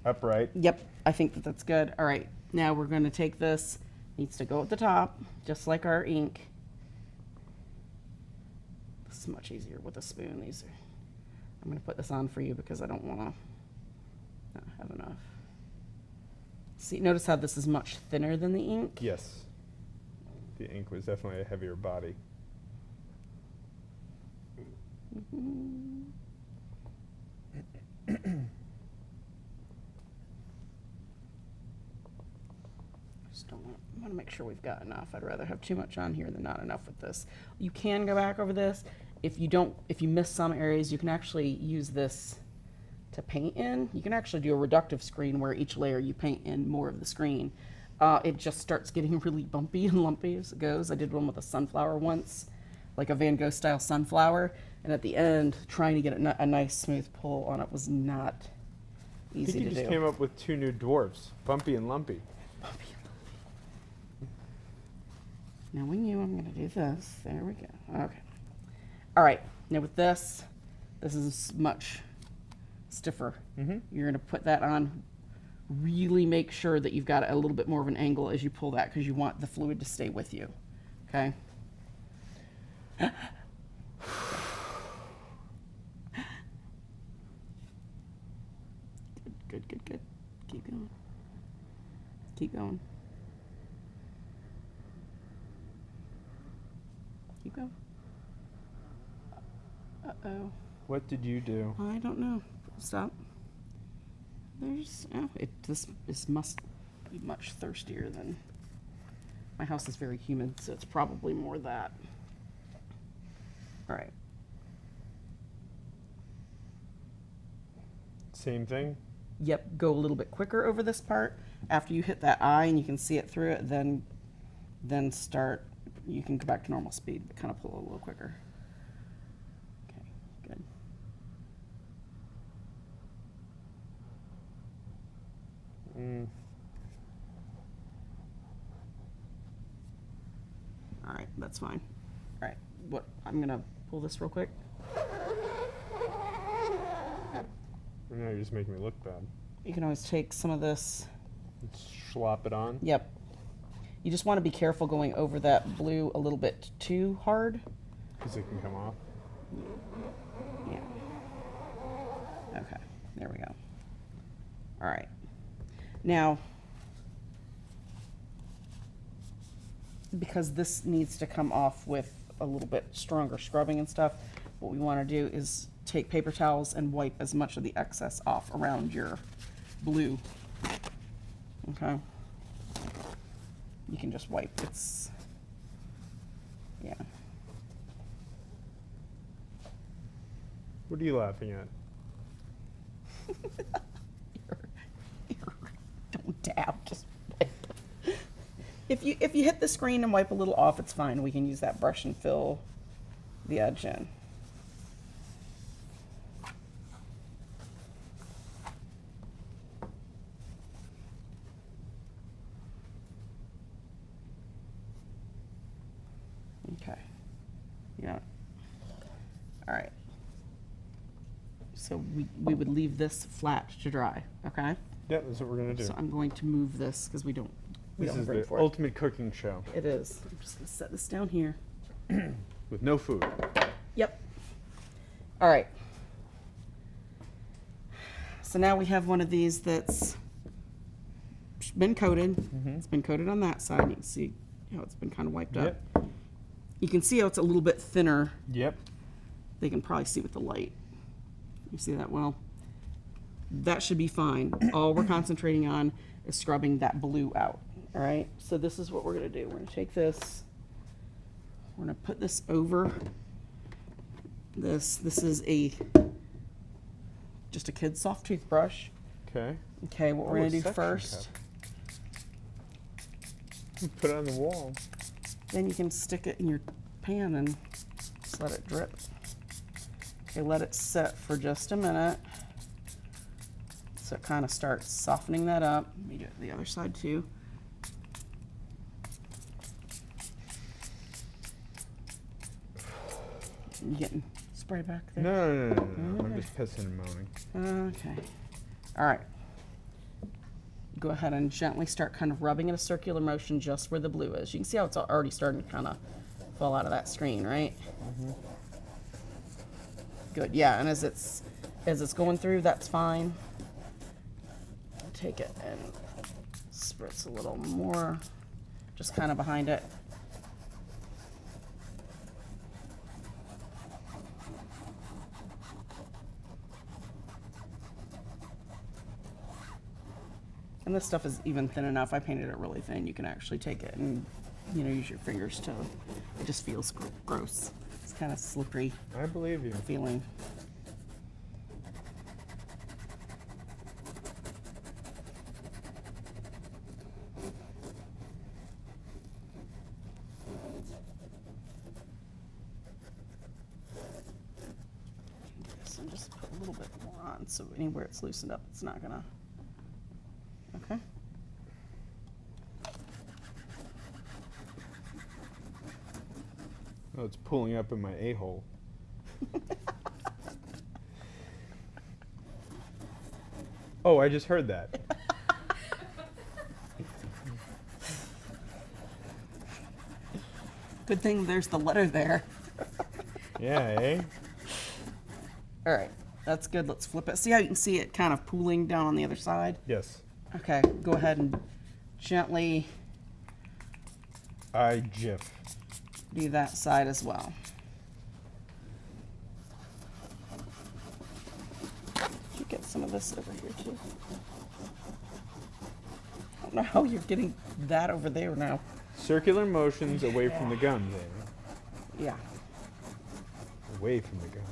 upright. Yep, I think that that's good. All right, now we're going to take this. Needs to go at the top, just like our ink. This is much easier with a spoon. These are. I'm going to put this on for you because I don't want to not have enough. See, notice how this is much thinner than the ink? Yes. The ink was definitely a heavier body. Just don't want to make sure we've got enough. I'd rather have too much on here than not enough with this. You can go back over this. If you miss some areas, you can actually use this to paint in. You can actually do a reductive screen where each layer you paint in more of the screen. It just starts getting really bumpy and lumpy as it goes. I did one with a sunflower once, like a Van Gogh style sunflower, and at the end, trying to get a nice smooth pull on it was not I easy think you to just do. came up with two new dwarfs, Bumpy and Lumpy. Bumpy and lumpy. Now we knew I'm going to do this. There we go. Okay. All right. Now with this is much stiffer. Mm-hmm. You're going to put that on. Really make sure that you've got a little bit more of an angle as you pull that because you want the fluid to stay with you. Okay? Good, good, good. Keep going. Keep going. Keep going. Uh-oh. What did you do? I don't know. Stop. There's, oh, this must be much thirstier than, my house is very humid, so it's probably more that. All right. Same thing? Yep, go a little bit quicker over this part. After you hit that eye and you can see it through it, then start, you can go back to normal speed, but kind of pull a little quicker. Okay, good. All right, that's fine. All right, what, I'm gonna pull this real quick. Now you're just making me look bad. You can always take some of this. Slop it on? Yep. You just want to be careful going over that blue a little bit too hard. Because it can come off. Yeah. Okay, there we go. All right. Now, because this needs to come off with a little bit stronger scrubbing and stuff, what we want to do is take paper towels and wipe as much of the excess off around your blue. Okay? You can just wipe. It's, yeah. What are you laughing at? Don't dab, just wipe. If you hit the screen and wipe a little off, it's fine. We can use that brush and fill the edge in. Okay. Yeah. All right. So we would leave this flat to dry, okay? Yeah, that's what we're going to do. So I'm going to move this because we don't This have is room the for it. ultimate cooking show It is. I'm just going to set this down here. with no food. Yep. All right. So now we have one of these that's been coated. It's been coated on that side. You can see how it's been kind of wiped up. Yep. You can see how it's a little bit thinner. Yep. They can probably see with the light. You see that well? That should be fine. All we're concentrating on is scrubbing that blue out. All right? So this is what we're going to do. We're going to take this. We're going to put this over this. This is just a kid's soft toothbrush. Okay. Okay, what we're gonna do first. Put it on the wall. Then you can stick it in your pan and just let it drip. Okay, let it set for just a minute. So it kind of starts softening that up. Let me do it the other side too. You getting spray back there? No. I'm just pissing and moaning. Okay. All right. Go ahead and gently start kind of rubbing in a circular motion just where the blue is. You can see how it's already starting to kind of fall out of that screen, right? Mm-hmm. Good. Yeah, and as it's going through, that's fine. Take it and spritz a little more, just kind of behind it. And this stuff is even thin enough. I painted it really thin. You can actually take it and, use your fingers to, it just feels gross. It's kind of slippery I believe you. feeling. And just put a little bit more on, so anywhere it's loosened up, it's not gonna. Okay. Oh, it's pulling up in my a-hole. Oh, I just heard that. Good thing there's the letter there. Yeah, eh? All right, that's good. Let's flip it. See how you can see it kind of pooling down on the other side? Yes. Okay, go ahead and gently Jiff. do that side as well. You get some of this over here too. I don't know how you're getting that over there now. Circular motions away from the gums, eh? Yeah, Away from the gums.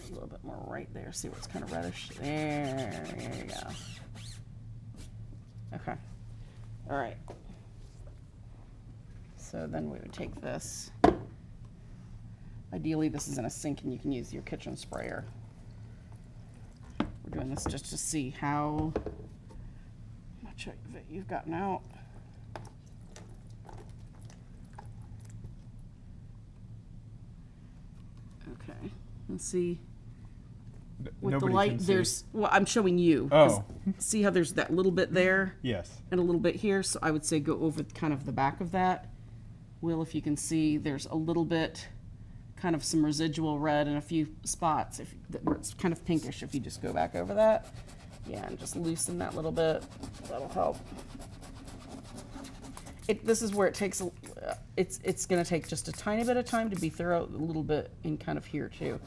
a little bit more right there. See where it's kind of reddish? There you go. Okay. All right. So then we would take this. Ideally, this is in a sink and you can use your kitchen sprayer. We're doing this just to see how much of it you've gotten out. Okay. Let's see. With the Nobody light, can see. there's, well, I'm showing you. 'cause Oh. See how there's that little bit there Yes. and a little bit here? So I would say go over kind of the back of that. Will, if you can see, there's a little bit, kind of some residual red in a few spots. Where it's kind of pinkish if you just go back over that. Yeah, and just loosen that little bit. That'll help. This is where it takes, it's going to take just a tiny bit of time to be thorough, a little bit in kind of here too.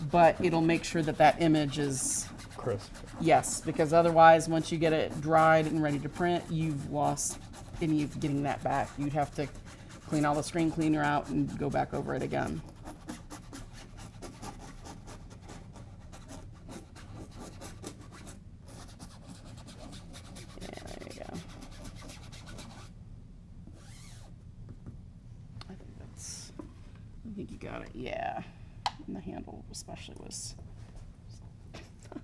But it'll make sure that that image is, Crisp. yes, because otherwise once you get it dried and ready to print, you've lost any of getting that back. You'd have to clean all the screen cleaner out and go back over it again. Yeah, there you go. I think you got it, yeah. And the handle especially was,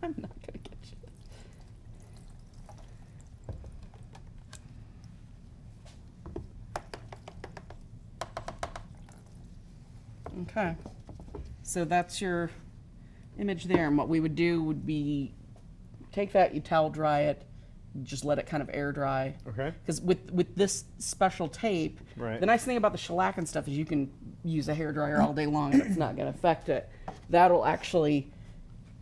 I'm not gonna get you. Okay, so that's your image there, and what we would do would be take that, you towel dry it, just let it kind of air dry. Okay. Because with this special tape, Right. the nice thing about the shellac and stuff is you can use a hairdryer all day long and it's not going to affect it. That'll actually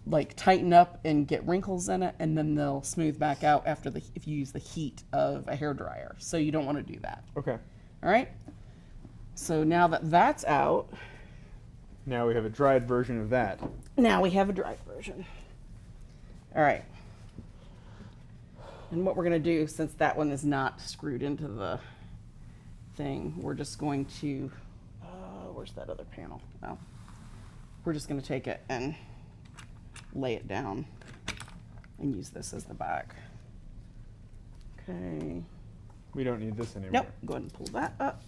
like tighten up and get wrinkles in it, and then they'll smooth back out after if you use the heat of a hairdryer. So you don't want to do that. Okay. All right. So now that that's out, Now we have a dried version of that. now we have a dry version. All right. And what we're going to do, since that one is not screwed into the thing, we're just going to, where's that other panel? Oh, we're just going to take it and lay it down and use this as the back. Okay. We don't need this anymore. Nope. Go ahead and pull that up.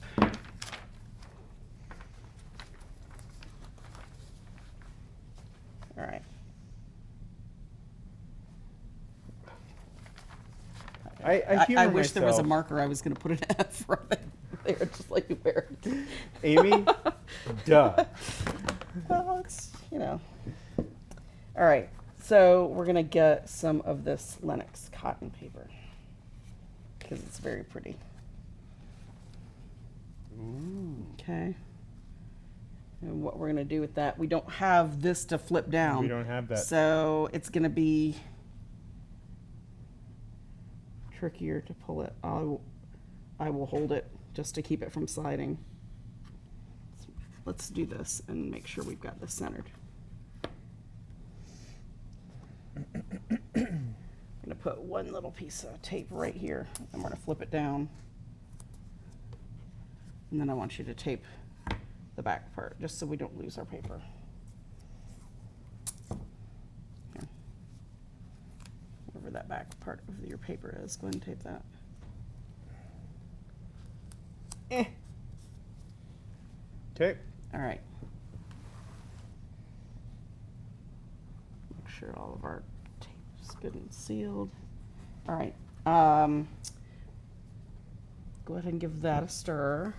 All right. I wish there was a marker. I was going to put an F right there, just like you wear. Amy, duh. Well, it's, you know. All right. So we're going to get some of this Lenox cotton paper because it's very pretty. Ooh. Okay. And what we're going to do with that, we don't have this to flip down. We don't have that. So it's going to be trickier to pull it. I will hold it just to keep it from sliding. Let's do this and make sure we've got this centered. I'm going to put one little piece of tape right here. I'm going to flip it down. And then I want you to tape the back part just so we don't lose our paper. Here. Wherever that back part of your paper is, go ahead and tape that. Okay. All right. Make sure all of our tape's good and sealed. All right. Go ahead and give that a stir.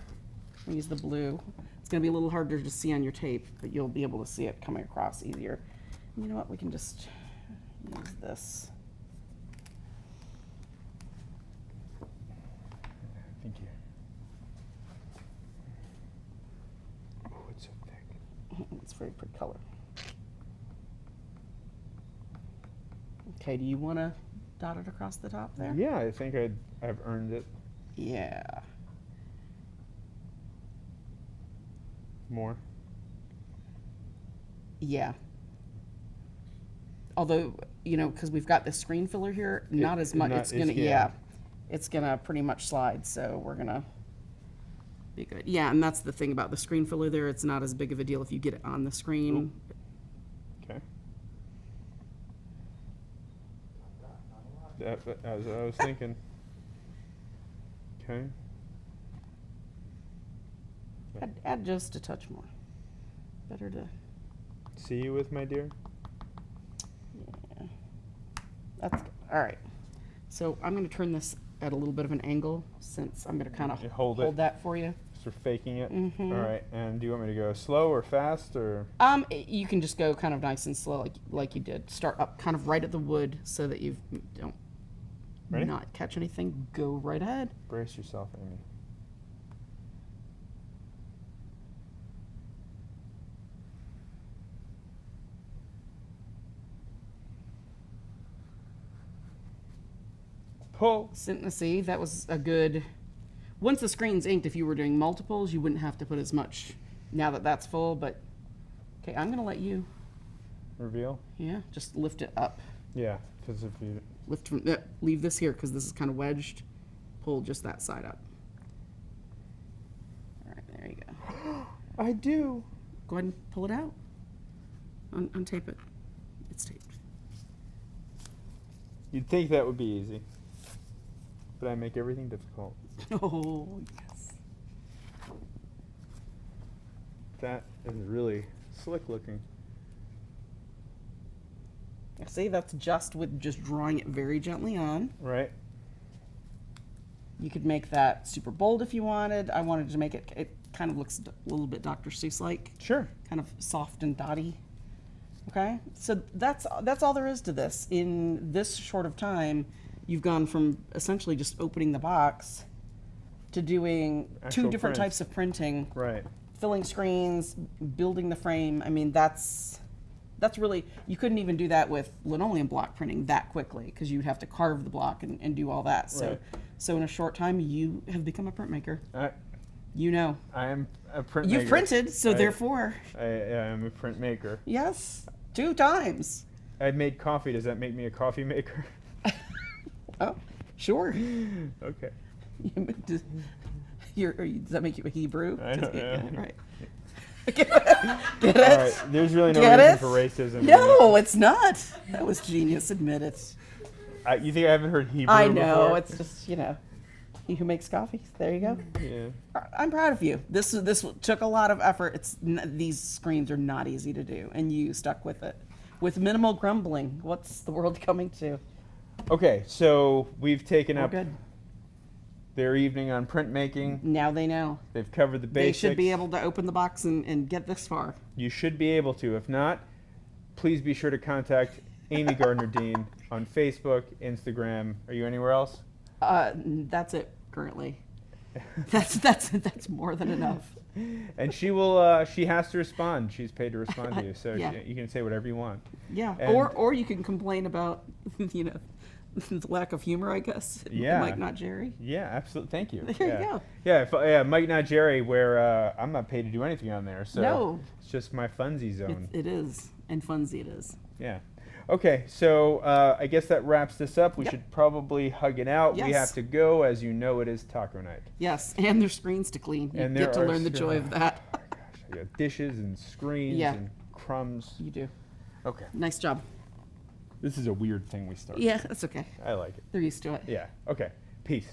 I'll use the blue. It's going to be a little harder to see on your tape, but you'll be able to see it coming across easier. You know what? We can just use this. Thank you. Oh, it's so thick. It's a very pretty color. Okay, do you want to dot it across the top there? Yeah, I think I've earned it. Yeah. More. Yeah. Although, you know, because we've got this screen filler here, not as much. It's gonna, yeah, it's gonna pretty much slide. So we're gonna be good. Yeah, and that's the thing about the screen filler there. It's not as big of a deal if you get it on the screen. Okay. As I was thinking. Okay. Add just a touch more. Better to. See you with my dear. Yeah. That's good. All right. So I'm going to turn this at a little bit of an angle since I'm going to kind of hold that for you. So faking it. Mm-hmm. All right. And do you want me to go slow or fast or? You can just go kind of nice and slow, like you did. Start up kind of right at the wood so that you don't not catch anything. Go right ahead. Brace yourself, Amy. Pull. See, that was a good. Once the screen's inked, if you were doing multiples, you wouldn't have to put as much. Now that that's full, but okay, I'm gonna let you. Reveal. Yeah, just lift it up. Yeah, because if you Lift from leave this here because this is kind of wedged. Pull just that side up. All right, there you go. I do. Go ahead and pull it out. Untape it. It's taped. You'd think that would be easy, but I make everything difficult. Oh yes. That is really slick looking. See, that's just with just drawing it very gently on. Right. You could make that super bold if you wanted. I wanted to make it, it kind of looks a little bit Dr. Seuss-like. Sure. Kind of soft and dotty. Okay, so that's all there is to this. In this short of time, you've gone from essentially just opening the box to doing Actual two different prints. types of printing, Right. filling screens, building the frame. I mean, that's really, you couldn't even do that with linoleum block printing that quickly because you'd have to carve the block and do all that. So, Right. so in a short time, you have become a printmaker. You know. I am a printmaker. You've printed, so therefore. I am a printmaker. Yes, 2 times. I made coffee. Does that make me a coffee maker? Oh, sure. Okay. Does that make you a Hebrew? I don't know. Yeah, right. Get All it? right, there's really no Get reason it? for racism. No, it's not. That was genius. Admit it. You think I haven't heard Hebrew I know. before? It's just, he who makes coffee. There you go. Yeah. I'm proud of you. This took a lot of effort. These screens are not easy to do, and you stuck with it with minimal grumbling. What's the world coming to? Okay, so we've taken We're up good. their evening on printmaking. Now they know. They've covered the They basics. should be able to open the box and get this far. You should be able to. If not, please be sure to contact Amy Gardner Dean on Facebook, Instagram. Are you anywhere else? That's it currently. That's more than enough. And she will. She has to respond. She's paid to respond to you, so Yeah. you can say whatever you want. Yeah. And- Or you can complain about the lack of humor, I guess. Yeah. Mike, not Jerry. Yeah, absolutely. Thank you. There yeah. you go. Yeah, Mike, not Jerry. Where I'm not paid to do anything on there, so No. it's just my funsy zone. It is, and funsy it is. Yeah. Okay, so I guess that wraps this up. We Yep. should probably hug it out. We Yes. have to go. As you know, it is taco night. Yes, and there's screens to clean. You And get there to are learn the joy of that. Oh, gosh, I got dishes and screens Yeah. and crumbs. You do. Okay. Nice job. This is a weird thing we started. Yeah, that's okay. I like it. They're used to it. Yeah. Okay. Peace.